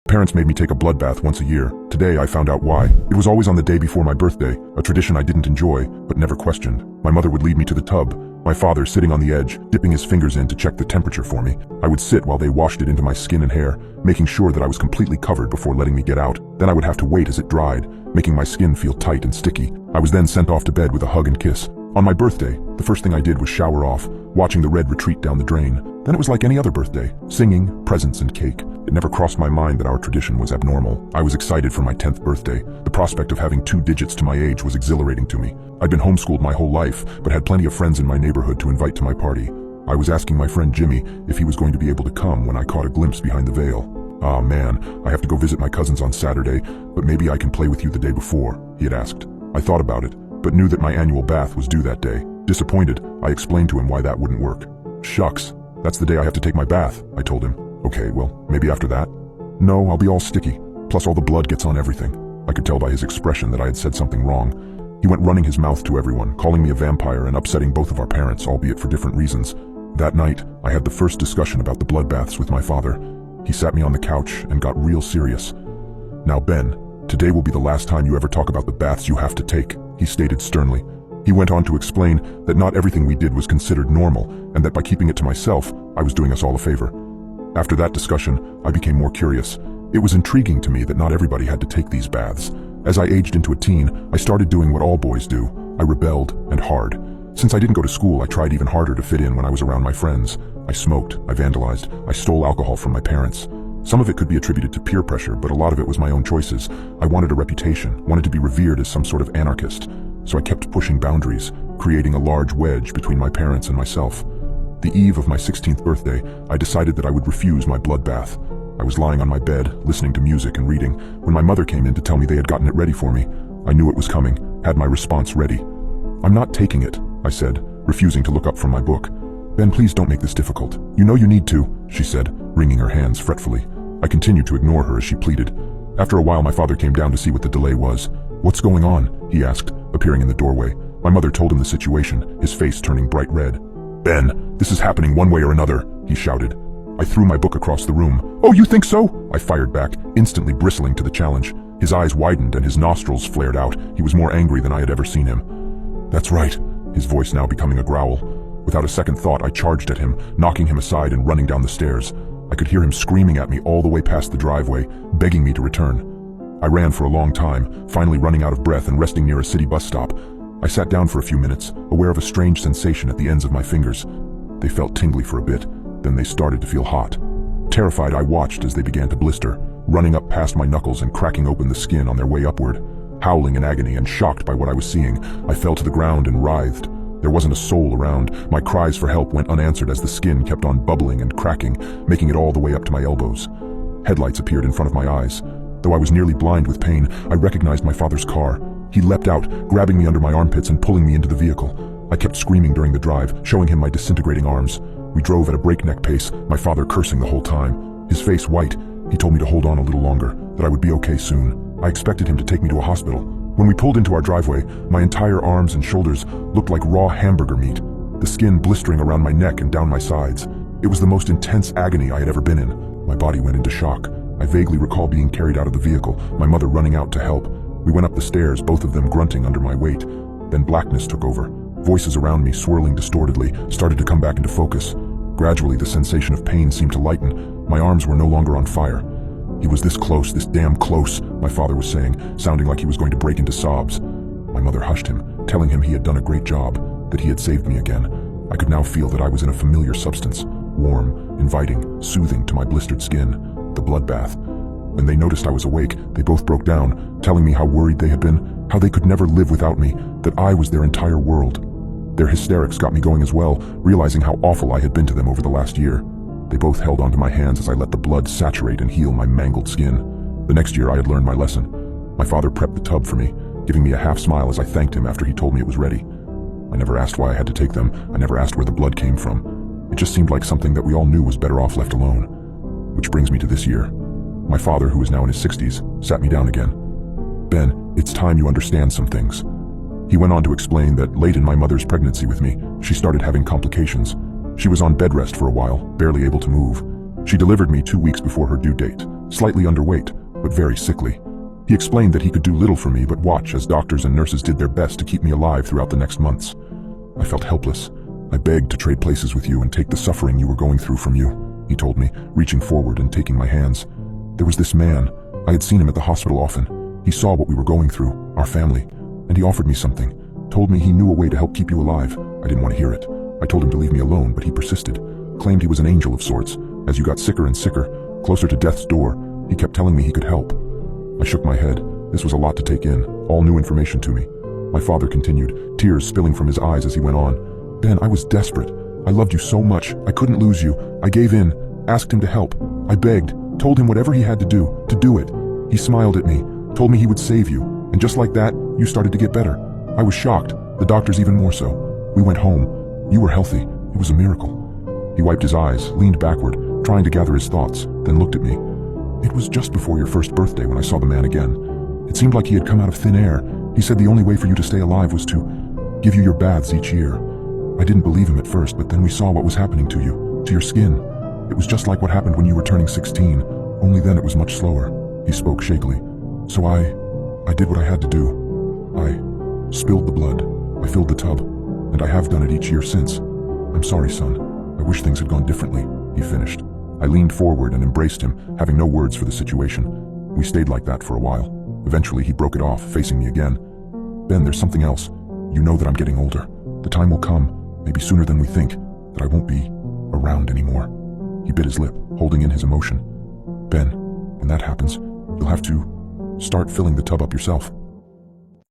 Parents made me take a blood bath once a year. Today I found out why. It was always on the day before my birthday, a tradition I didn't enjoy, but never questioned. My mother would lead me to the tub, my father sitting on the edge, dipping his fingers in to check the temperature for me. I would sit while they washed it into my skin and hair, making sure that I was completely covered before letting me get out. Then I would have to wait as it dried, making my skin feel tight and sticky. I was then sent off to bed with a hug and kiss. On my birthday, the first thing I did was shower off, watching the red retreat down the drain. Then it was like any other birthday, singing, presents, and cake. It never crossed my mind that our tradition was abnormal. I was excited for my 10th birthday. The prospect of having 2 digits to my age was exhilarating to me. I'd been homeschooled my whole life, but had plenty of friends in my neighborhood to invite to my party. I was asking my friend Jimmy if he was going to be able to come when I caught a glimpse behind the veil. "Ah, man, I have to go visit my cousins on Saturday, but maybe I can play with you the day before," he had asked. I thought about it, but knew that my annual bath was due that day. Disappointed, I explained to him why that wouldn't work. "Shucks, that's the day I have to take my bath," I told him. "Okay, well, maybe after that?" "No, I'll be all sticky, plus all the blood gets on everything." I could tell by his expression that I had said something wrong. He went running his mouth to everyone, calling me a vampire and upsetting both of our parents, albeit for different reasons. That night, I had the first discussion about the bloodbaths with my father. He sat me on the couch and got real serious. "Now, Ben, today will be the last time you ever talk about the baths you have to take," he stated sternly. He went on to explain that not everything we did was considered normal, and that by keeping it to myself, I was doing us all a favor. After that discussion, I became more curious. It was intriguing to me that not everybody had to take these baths. As I aged into a teen, I started doing what all boys do. I rebelled, and hard. Since I didn't go to school, I tried even harder to fit in when I was around my friends. I smoked, I vandalized, I stole alcohol from my parents. Some of it could be attributed to peer pressure, but a lot of it was my own choices. I wanted a reputation, wanted to be revered as some sort of anarchist. So I kept pushing boundaries, creating a large wedge between my parents and myself. The eve of my 16th birthday, I decided that I would refuse my bloodbath. I was lying on my bed, listening to music and reading, when my mother came in to tell me they had gotten it ready for me. I knew it was coming, had my response ready. "I'm not taking it," I said, refusing to look up from my book. "Ben, please don't make this difficult. You know you need to," she said, wringing her hands fretfully. I continued to ignore her as she pleaded. After a while, my father came down to see what the delay was. "What's going on?" he asked, appearing in the doorway. My mother told him the situation, his face turning bright red. "Ben, this is happening one way or another," he shouted. I threw my book across the room. "Oh, you think so?" I fired back, instantly bristling to the challenge. His eyes widened and his nostrils flared out. He was more angry than I had ever seen him. "That's right," his voice now becoming a growl. Without a second thought, I charged at him, knocking him aside and running down the stairs. I could hear him screaming at me all the way past the driveway, begging me to return. I ran for a long time, finally running out of breath and resting near a city bus stop. I sat down for a few minutes, aware of a strange sensation at the ends of my fingers. They felt tingly for a bit, then they started to feel hot. Terrified, I watched as they began to blister, running up past my knuckles and cracking open the skin on their way upward. Howling in agony and shocked by what I was seeing, I fell to the ground and writhed. There wasn't a soul around. My cries for help went unanswered as the skin kept on bubbling and cracking, making it all the way up to my elbows. Headlights appeared in front of my eyes. Though I was nearly blind with pain, I recognized my father's car. He leapt out, grabbing me under my armpits and pulling me into the vehicle. I kept screaming during the drive, showing him my disintegrating arms. We drove at a breakneck pace, my father cursing the whole time. His face white, he told me to hold on a little longer, that I would be okay soon. I expected him to take me to a hospital. When we pulled into our driveway, my entire arms and shoulders looked like raw hamburger meat, the skin blistering around my neck and down my sides. It was the most intense agony I had ever been in. My body went into shock. I vaguely recall being carried out of the vehicle, my mother running out to help. We went up the stairs, both of them grunting under my weight. Then blackness took over. Voices around me, swirling distortedly, started to come back into focus. Gradually, the sensation of pain seemed to lighten. My arms were no longer on fire. "He was this close, this damn close," my father was saying, sounding like he was going to break into sobs. My mother hushed him, telling him he had done a great job, that he had saved me again. I could now feel that I was in a familiar substance, warm, inviting, soothing to my blistered skin, the bloodbath. When they noticed I was awake, they both broke down, telling me how worried they had been, how they could never live without me, that I was their entire world. Their hysterics got me going as well, realizing how awful I had been to them over the last year. They both held onto my hands as I let the blood saturate and heal my mangled skin. The next year I had learned my lesson. My father prepped the tub for me, giving me a half smile as I thanked him after he told me it was ready. I never asked why I had to take them. I never asked where the blood came from. It just seemed like something that we all knew was better off left alone. Which brings me to this year. My father, who is now in his 60s, sat me down again. "Ben, it's time you understand some things." He went on to explain that late in my mother's pregnancy with me, she started having complications. She was on bed rest for a while, barely able to move. She delivered me 2 weeks before her due date, slightly underweight, but very sickly. He explained that he could do little for me but watch as doctors and nurses did their best to keep me alive throughout the next months. I felt helpless. I begged to trade places with you and take the suffering you were going through from you, he told me, reaching forward and taking my hands. There was this man. I had seen him at the hospital often. He saw what we were going through, our family, and he offered me something. Told me he knew a way to help keep you alive. I didn't want to hear it. I told him to leave me alone, but he persisted. Claimed he was an angel of sorts. As you got sicker and sicker, closer to death's door, he kept telling me he could help. I shook my head. This was a lot to take in, all new information to me. My father continued, tears spilling from his eyes as he went on. Ben, I was desperate. I loved you so much. I couldn't lose you. I gave in, asked him to help. I begged, told him whatever he had to do it. He smiled at me, told me he would save you, and just like that, you started to get better. I was shocked, the doctors even more so. We went home. You were healthy. It was a miracle. He wiped his eyes, leaned backward, trying to gather his thoughts, then looked at me. It was just before your first birthday when I saw the man again. It seemed like he had come out of thin air. He said the only way for you to stay alive was to give you your baths each year. I didn't believe him at first, but then we saw what was happening to you, to your skin. It was just like what happened when you were turning 16, only then it was much slower. He spoke shakily. So I did what I had to do. I spilled the blood. I filled the tub, and I have done it each year since. I'm sorry, son. I wish things had gone differently, he finished. I leaned forward and embraced him, having no words for the situation. We stayed like that for a while. Eventually, he broke it off, facing me again. Ben, there's something else. You know that I'm getting older. The time will come, maybe sooner than we think, that I won't be around anymore. He bit his lip, holding in his emotion. Ben, when that happens, you'll have to start filling the tub up yourself.